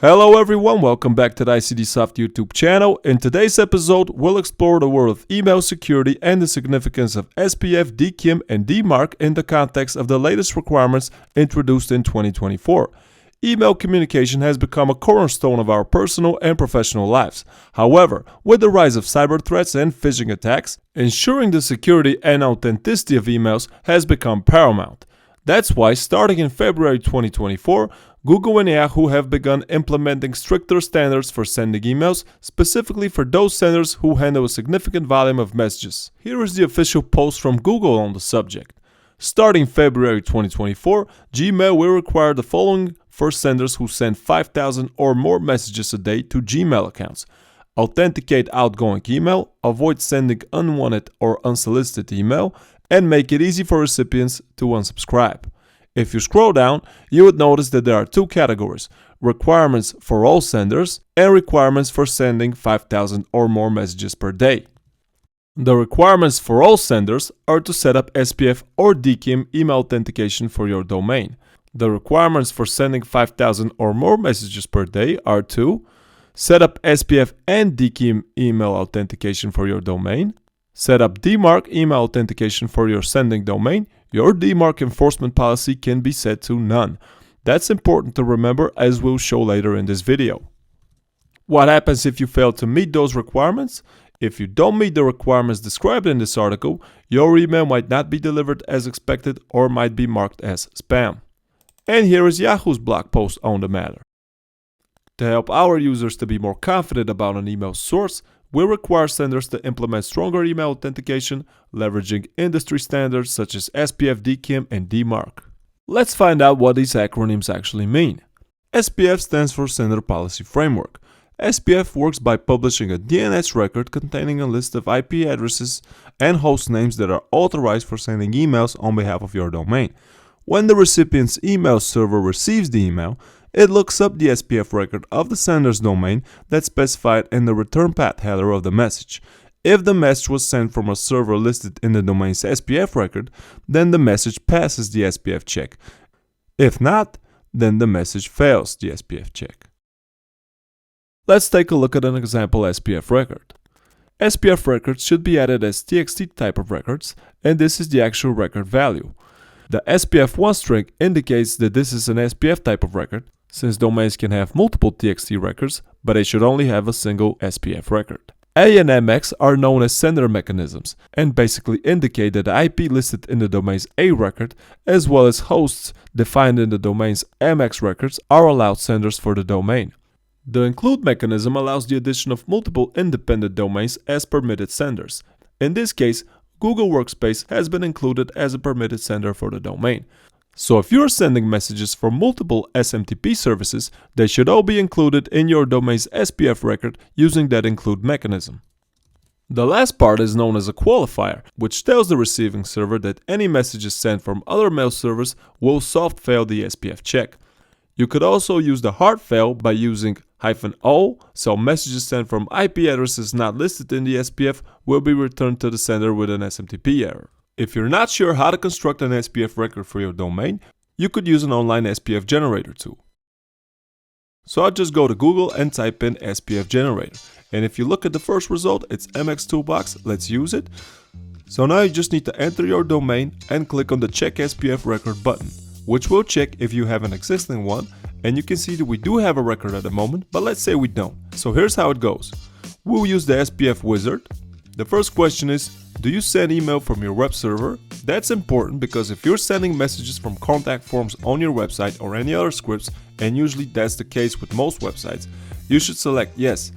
Hello everyone, welcome back to the ICDSoft YouTube channel. In today's episode, we'll explore the world of email security and the significance of SPF, DKIM, and DMARC in the context of the latest requirements introduced in 2024. Email communication has become a cornerstone of our personal and professional lives. However, with the rise of cyber threats and phishing attacks, ensuring the security and authenticity of emails has become paramount. That's why, starting in February 2024, Google and Yahoo have begun implementing stricter standards for sending emails, specifically for those senders who handle a significant volume of messages. Here is the official post from Google on the subject. Starting February 2024, Gmail will require the following for senders who send 5,000 or more messages a day to Gmail accounts. Authenticate outgoing email, avoid sending unwanted or unsolicited email, and make it easy for recipients to unsubscribe. If you scroll down, you would notice that there are two categories: requirements for all senders and requirements for sending 5,000 or more messages per day. The requirements for all senders are to set up SPF or DKIM email authentication for your domain. The requirements for sending 5,000 or more messages per day are to set up SPF and DKIM email authentication for your domain, set up DMARC email authentication for your sending domain. Your DMARC enforcement policy can be set to none. That's important to remember, as we'll show later in this video. What happens if you fail to meet those requirements? If you don't meet the requirements described in this article, your email might not be delivered as expected or might be marked as spam. And here is Yahoo's blog post on the matter. To help our users to be more confident about an email source, will require senders to implement stronger email authentication, leveraging industry standards such as SPF, DKIM, and DMARC. Let's find out what these acronyms actually mean. SPF stands for Sender Policy Framework. SPF works by publishing a DNS record containing a list of IP addresses and host names that are authorized for sending emails on behalf of your domain. When the recipient's email server receives the email, it looks up the SPF record of the sender's domain that's specified in the return path header of the message. If the message was sent from a server listed in the domain's SPF record, then the message passes the SPF check. If not, then the message fails the SPF check. Let's take a look at an example SPF record. SPF records should be added as TXT type of records, and this is the actual record value. The SPF1 string indicates that this is an SPF type of record, since domains can have multiple TXT records, but they should only have a single SPF record. A and MX are known as sender mechanisms and basically indicate that the IP listed in the domain's A record, as well as hosts defined in the domain's MX records, are allowed senders for the domain. The include mechanism allows the addition of multiple independent domains as permitted senders. In this case, Google Workspace has been included as a permitted sender for the domain. So if you're sending messages from multiple SMTP services, they should all be included in your domain's SPF record using that include mechanism. The last part is known as a qualifier, which tells the receiving server that any messages sent from other mail servers will soft fail the SPF check. You could also use the hard fail by using -o, so messages sent from IP addresses not listed in the SPF will be returned to the sender with an SMTP error. If you're not sure how to construct an SPF record for your domain, you could use an online SPF generator tool. So I'll just go to Google and type in SPF generator. And if you look at the first result, it's MX Toolbox. Let's use it. So now you just need to enter your domain and click on the Check SPF Record button, which will check if you have an existing one. And you can see that we do have a record at the moment, but let's say we don't. So here's how it goes. We'll use the SPF wizard. The first question is, do you send email from your web server? That's important because if you're sending messages from contact forms on your website or any other scripts, and usually that's the case with most websites, you should select yes.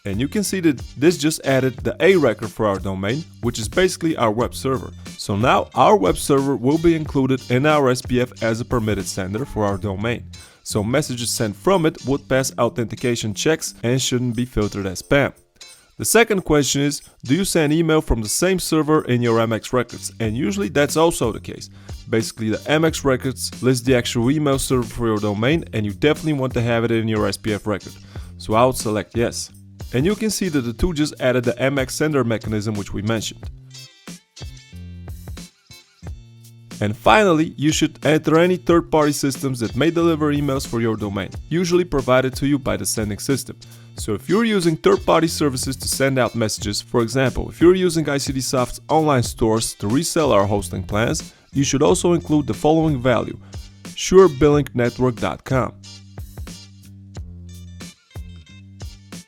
And you can see that this just added the A record for our domain, which is basically our web server. So now our web server will be included in our SPF as a permitted sender for our domain. So messages sent from it would pass authentication checks and shouldn't be filtered as spam. The second question is, do you send email from the same server in your MX records? And usually that's also the case. Basically, the MX records list the actual email server for your domain, and you definitely want to have it in your SPF record. So I would select yes. And you can see that the tool just added the MX sender mechanism which we mentioned. And finally, you should enter any third-party systems that may deliver emails for your domain, usually provided to you by the sending system. So if you're using third-party services to send out messages, for example, if you're using ICDSoft's online stores to resell our hosting plans, you should also include the following value: surebillingNetwork.com.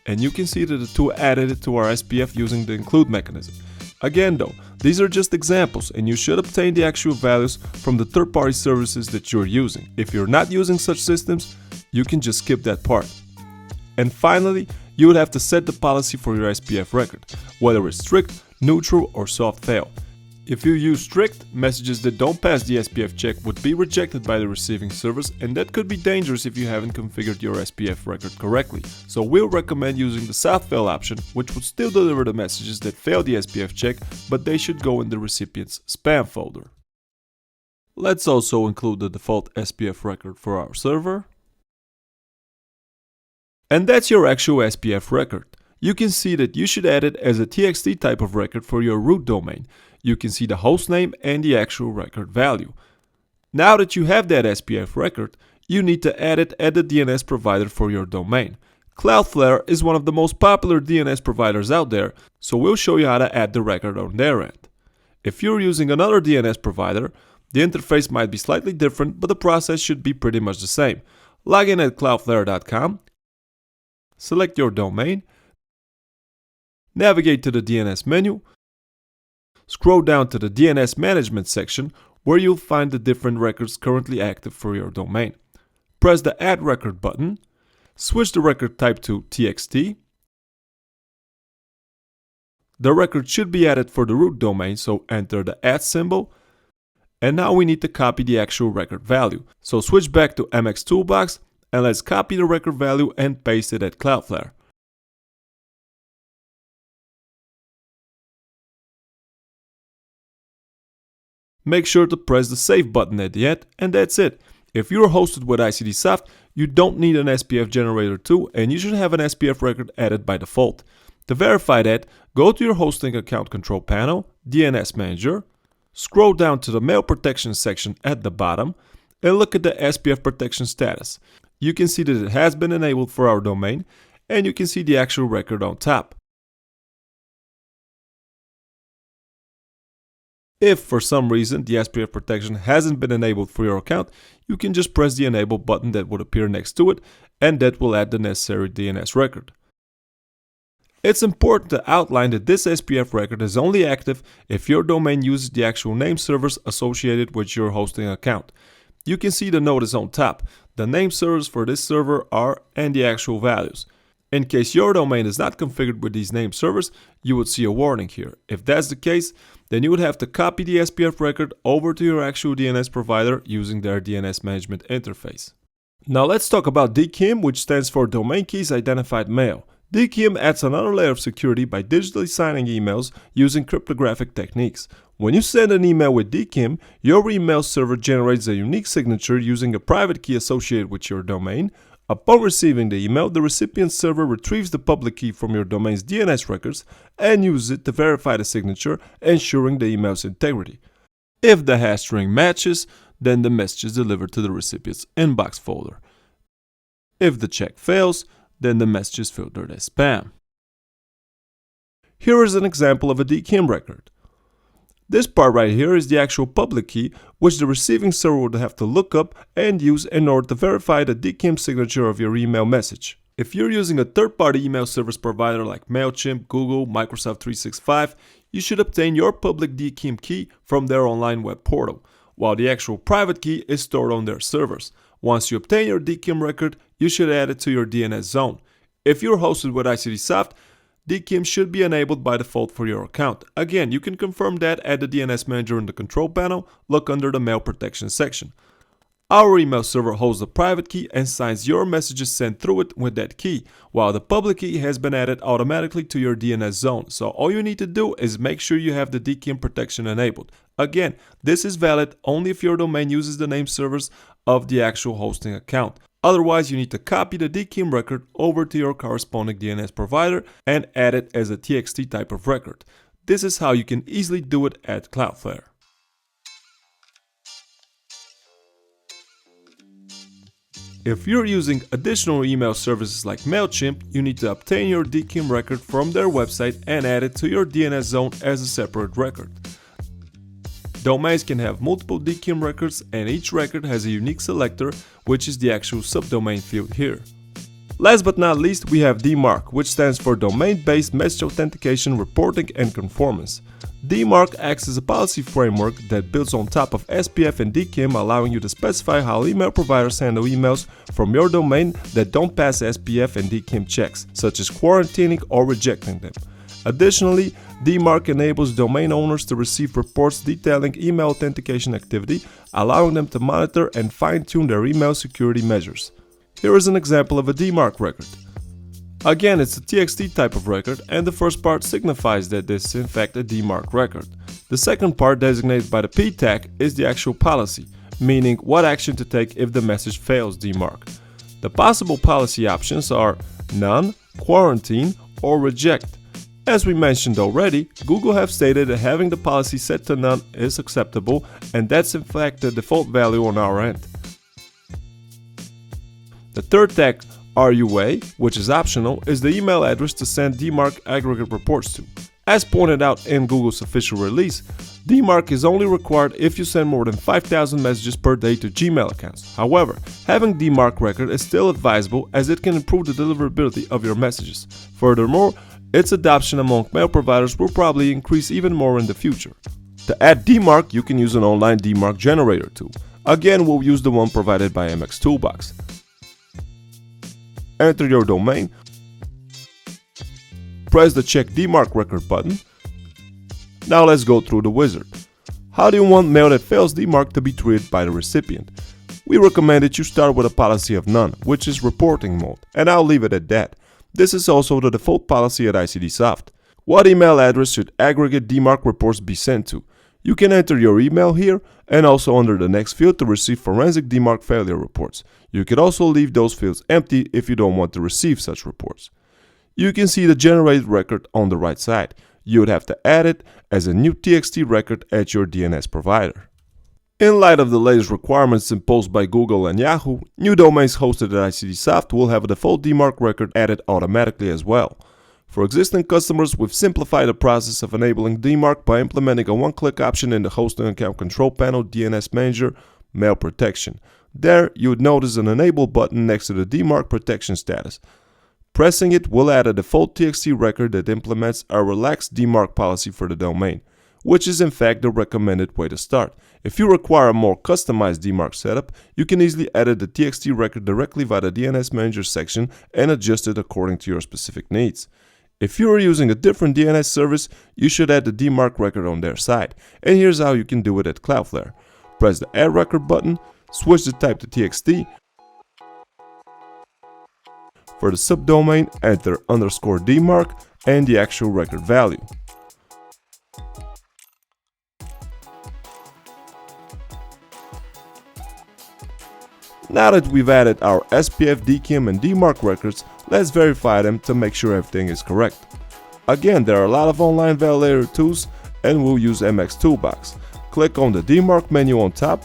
And you can see that the two added it to our SPF using the include mechanism. Again though, these are just examples and you should obtain the actual values from the third-party services that you're using. If you're not using such systems, you can just skip that part. And finally, you would have to set the policy for your SPF record, whether it's strict, neutral, or soft fail. If you use strict, messages that don't pass the SPF check would be rejected by the receiving service, and that could be dangerous if you haven't configured your SPF record correctly. So we'll recommend using the soft fail option, which would still deliver the messages that fail the SPF check, but they should go in the recipient's spam folder. Let's also include the default SPF record for our server. And that's your actual SPF record. You can see that you should add it as a TXT type of record for your root domain. You can see the host name and the actual record value. Now that you have that SPF record, you need to add it at the DNS provider for your domain. Cloudflare is one of the most popular DNS providers out there, so we'll show you how to add the record on their end. If you're using another DNS provider, the interface might be slightly different, but the process should be pretty much the same. Log in at cloudflare.com. Select your domain, navigate to the DNS menu, scroll down to the DNS management section where you'll find the different records currently active for your domain. Press the Add Record button, switch the record type to TXT. The record should be added for the root domain, so enter the add symbol. And now we need to copy the actual record value. So switch back to MX Toolbox and let's copy the record value and paste it at Cloudflare. Make sure to press the save button at the end, and that's it. If you're hosted with ICDSoft, you don't need an SPF generator too, and you should have an SPF record added by default. To verify that, go to your hosting account control panel, DNS Manager, scroll down to the mail protection section at the bottom, and look at the SPF protection status. You can see that it has been enabled for our domain, and you can see the actual record on top. If for some reason the SPF protection hasn't been enabled for your account, you can just press the enable button that would appear next to it, and that will add the necessary DNS record. It's important to outline that this SPF record is only active if your domain uses the actual name servers associated with your hosting account. You can see the notice on top. The name servers for this server are and the actual values. In case your domain is not configured with these name servers, you would see a warning here. If that's the case, then you would have to copy the SPF record over to your actual DNS provider using their DNS management interface. Now let's talk about DKIM, which stands for Domain Keys Identified Mail. DKIM adds another layer of security by digitally signing emails using cryptographic techniques. When you send an email with DKIM, your email server generates a unique signature using a private key associated with your domain. Upon receiving the email, the recipient server retrieves the public key from your domain's DNS records and uses it to verify the signature, ensuring the email's integrity. If the hash string matches, then the message is delivered to the recipient's inbox folder. If the check fails, then the message is filtered as spam. Here is an example of a DKIM record. This part right here is the actual public key, which the receiving server would have to look up and use in order to verify the DKIM signature of your email message. If you're using a third-party email service provider like MailChimp, Google, Microsoft 365, you should obtain your public DKIM key from their online web portal, while the actual private key is stored on their servers. Once you obtain your DKIM record, you should add it to your DNS zone. If you're hosted with ICDSoft, DKIM should be enabled by default for your account. Again, you can confirm that at the DNS Manager in the control panel. Look under the mail protection section. Our email server holds the private key and signs your messages sent through it with that key, while the public key has been added automatically to your DNS zone. So all you need to do is make sure you have the DKIM protection enabled. Again, this is valid only if your domain uses the name servers of the actual hosting account. Otherwise, you need to copy the DKIM record over to your corresponding DNS provider and add it as a TXT type of record. This is how you can easily do it at Cloudflare. If you're using additional email services like MailChimp, you need to obtain your DKIM record from their website and add it to your DNS zone as a separate record. Domains can have multiple DKIM records, and each record has a unique selector, which is the actual subdomain field here. Last but not least, we have DMARC, which stands for Domain-Based Message Authentication, Reporting and Conformance. DMARC acts as a policy framework that builds on top of SPF and DKIM, allowing you to specify how email providers handle emails from your domain that don't pass SPF and DKIM checks, such as quarantining or rejecting them. Additionally, DMARC enables domain owners to receive reports detailing email authentication activity, allowing them to monitor and fine-tune their email security measures. Here is an example of a DMARC record. Again, it's a TXT type of record, and the first part signifies that this is in fact a DMARC record. The second part, designated by the P tag, is the actual policy, meaning what action to take if the message fails DMARC. The possible policy options are none, quarantine, or reject. As we mentioned already, Google have stated that having the policy set to none is acceptable, and that's in fact the default value on our end. The third tag, RUA, which is optional, is the email address to send DMARC aggregate reports to. As pointed out in Google's official release, DMARC is only required if you send more than 5,000 messages per day to Gmail accounts. However, having DMARC record is still advisable as it can improve the deliverability of your messages. Furthermore, its adoption among mail providers will probably increase even more in the future. To add DMARC, you can use an online DMARC generator tool. Again, we'll use the one provided by MX Toolbox. Enter your domain, press the Check DMARC Record button. Now let's go through the wizard. How do you want mail that fails DMARC to be treated by the recipient? We recommend that you start with a policy of none, which is reporting mode, and I'll leave it at that. This is also the default policy at ICDSoft. What email address should aggregate DMARC reports be sent to? You can enter your email here and also under the next field to receive forensic DMARC failure reports. You can also leave those fields empty if you don't want to receive such reports. You can see the generated record on the right side. You would have to add it as a new TXT record at your DNS provider. In light of the latest requirements imposed by Google and Yahoo, new domains hosted at ICDSoft will have a default DMARC record added automatically as well. For existing customers, we've simplified the process of enabling DMARC by implementing a one-click option in the Hosting Account Control Panel DNS Manager, Mail Protection. There, you would notice an Enable button next to the DMARC protection status. Pressing it will add a default TXT record that implements a relaxed DMARC policy for the domain, which is in fact the recommended way to start. If you require a more customized DMARC setup, you can easily edit the TXT record directly via the DNS Manager section and adjust it according to your specific needs. If you are using a different DNS service, you should add the DMARC record on their side, and here's how you can do it at Cloudflare. Press the Add Record button, switch the type to TXT. For the subdomain, enter _DMARC and the actual record value. Now that we've added our SPF, DKIM and DMARC records, let's verify them to make sure everything is correct. Again, there are a lot of online validator tools and we'll use MX Toolbox. Click on the DMARC menu on top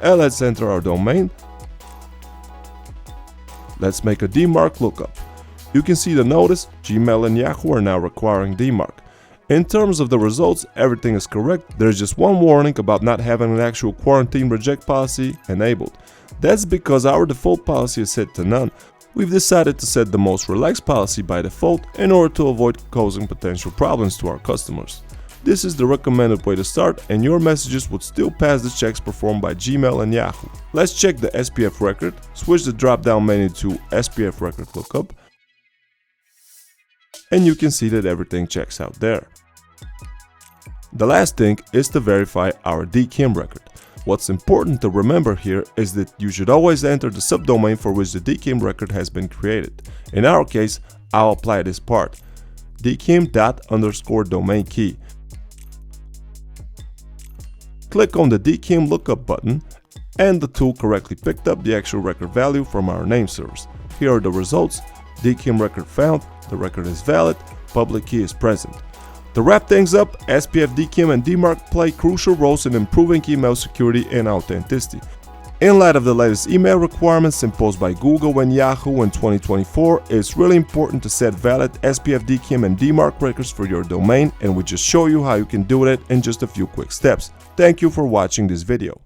and let's enter our domain. Let's make a DMARC lookup. You can see the notice, Gmail and Yahoo are now requiring DMARC. In terms of the results, everything is correct. There's just one warning about not having an actual quarantine reject policy enabled. That's because our default policy is set to none. We've decided to set the most relaxed policy by default in order to avoid causing potential problems to our customers. This is the recommended way to start, and your messages would still pass the checks performed by Gmail and Yahoo. Let's check the SPF record, switch the drop-down menu to SPF Record Lookup, and you can see that everything checks out there. The last thing is to verify our DKIM record. What's important to remember here is that you should always enter the subdomain for which the DKIM record has been created. In our case, I'll apply this part, DKIM._domain key. Click on the DKIM lookup button and the tool correctly picked up the actual record value from our name servers. Here are the results. DKIM record found, the record is valid, public key is present. To wrap things up, SPF, DKIM and DMARC play crucial roles in improving email security and authenticity. In light of the latest email requirements imposed by Google and Yahoo in 2024, it's really important to set valid SPF DKIM and DMARC records for your domain, and we just show you how you can do it in just a few quick steps. Thank you for watching this video.